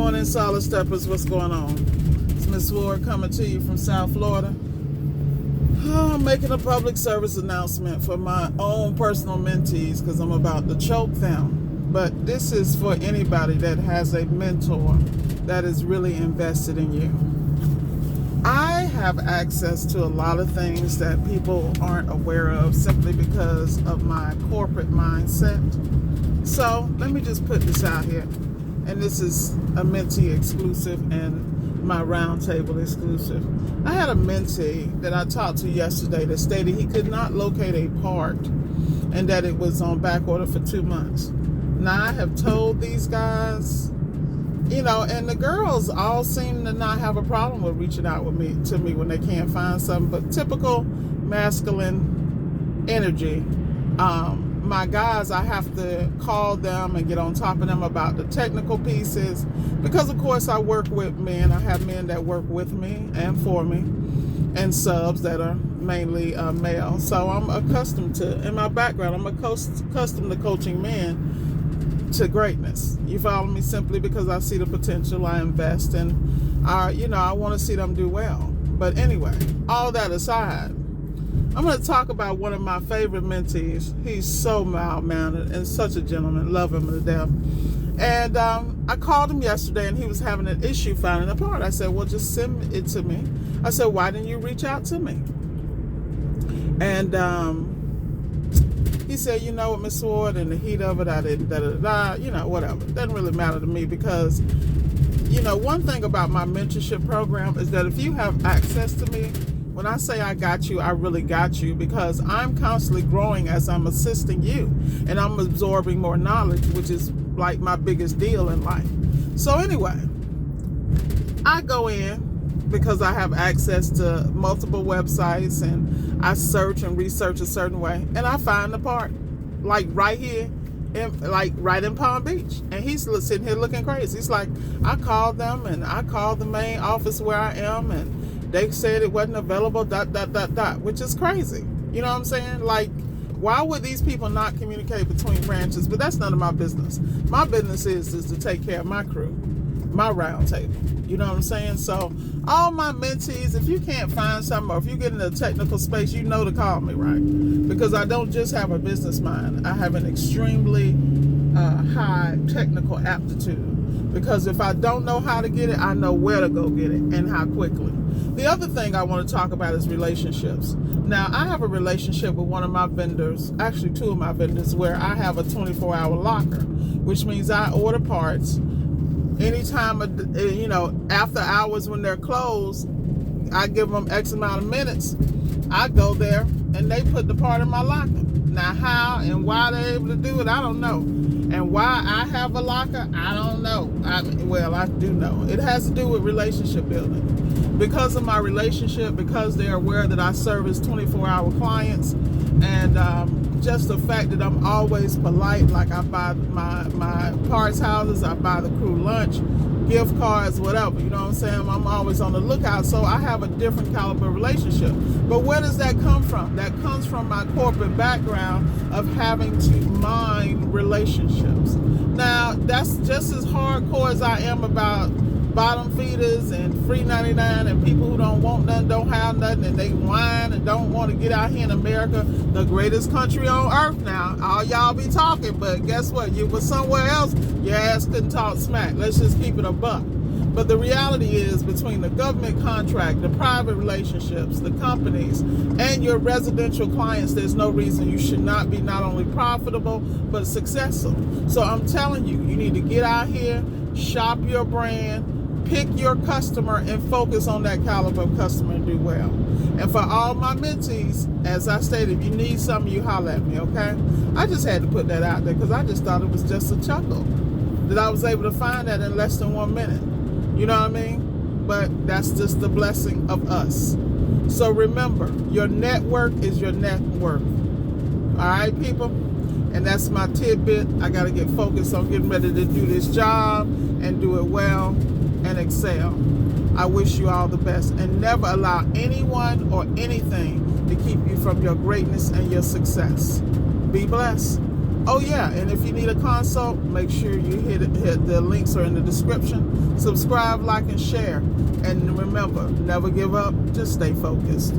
morning, Solid Steppers. What's going on? It's Miss Ward coming to you from South Florida. I'm making a public service announcement for my own personal mentees because I'm about to choke them. But this is for anybody that has a mentor that is really invested in you. I have access to a lot of things that people aren't aware of simply because of my corporate mindset. So let me just put this out here. And this is a mentee exclusive and my roundtable exclusive. I had a mentee that I talked to yesterday that stated he could not locate a part and that it was on back order for 2 months. Now I have told these guys, and the girls all seem to not have a problem with reaching out to me when they can't find something, but typical masculine energy. My guys, I have to call them and get on top of them about the technical pieces because, of course, I work with men. I have men that work with me and for me and subs that are mainly male. So I'm accustomed to, in my background, I'm accustomed to coaching men to greatness. You follow me? Simply because I see the potential, I invest, and I want to see them do well. But anyway, all that aside, I'm going to talk about one of my favorite mentees. He's so mild-mannered and such a gentleman. Love him to death. And I called him yesterday, and he was having an issue finding a part. I said, well, just send it to me. I said, why didn't you reach out to me? And he said, what, Miss Ward, in the heat of it, I didn't, whatever. It doesn't really matter to me because, one thing about my mentorship program is that if you have access to me, when I say I got you, I really got you because I'm constantly growing as I'm assisting you and I'm absorbing more knowledge, which is like my biggest deal in life. So anyway, I go in because I have access to multiple websites and I search and research a certain way and I find the part like right here, right in Palm Beach. And he's sitting here looking crazy. He's like, I called them and I called the main office where I am and they said it wasn't available, ... which is crazy. You know what I'm saying? Like, why would these people not communicate between branches? But that's none of my business. My business is to take care of my crew, my round table. You know what I'm saying? So all my mentees, if you can't find something or if you get in a technical space, you know to call me, right? Because I don't just have a business mind. I have an extremely high technical aptitude. Because if I don't know how to get it, I know where to go get it and how quickly. The other thing I want to talk about is relationships. Now, I have a relationship with one of my vendors, actually two of my vendors, where I have a 24-hour locker, which means I order parts anytime, after hours when they're closed. I give them X amount of minutes. I go there and they put the part in my locker. Now, how and why they're able to do it, I don't know. And why I have a locker, I don't know. I do know. It has to do with relationship building. Because of my relationship, because they're aware that I service 24-hour clients, and just the fact that I'm always polite, like I buy my parts houses, I buy the crew lunch, gift cards, whatever, you know what I'm saying? I'm always on the lookout, so I have a different caliber relationship. But where does that come from? That comes from my corporate background of having to mine relationships. Now, that's just as hardcore as I am about bottom feeders and free 99 and people who don't want nothing, don't have nothing, and they whine and don't want to get out here in America, the greatest country on earth now. All y'all be talking, but guess what? You was somewhere else, your ass couldn't talk smack. Let's just keep it a buck. But the reality is, between the government contract, the private relationships, the companies, and your residential clients, there's no reason you should not be not only profitable, but successful. So I'm telling you, you need to get out here, shop your brand, pick your customer, and focus on that caliber of customer and do well. And for all my mentees, as I stated, if you need something, you holler at me, okay? I just had to put that out there because I just thought it was just a chuckle that I was able to find that in less than 1 minute. You know what I mean? But that's just the blessing of us. So remember, your network is your net worth. All right, people? And that's my tidbit. I got to get focused on getting ready to do this job and do it well and excel. I wish you all the best, and never allow anyone or anything to keep you from your greatness and your success. Be blessed. Oh yeah, and if you need a consult, make sure you hit the links are in the description. Subscribe, like, and share. And remember, never give up, just stay focused.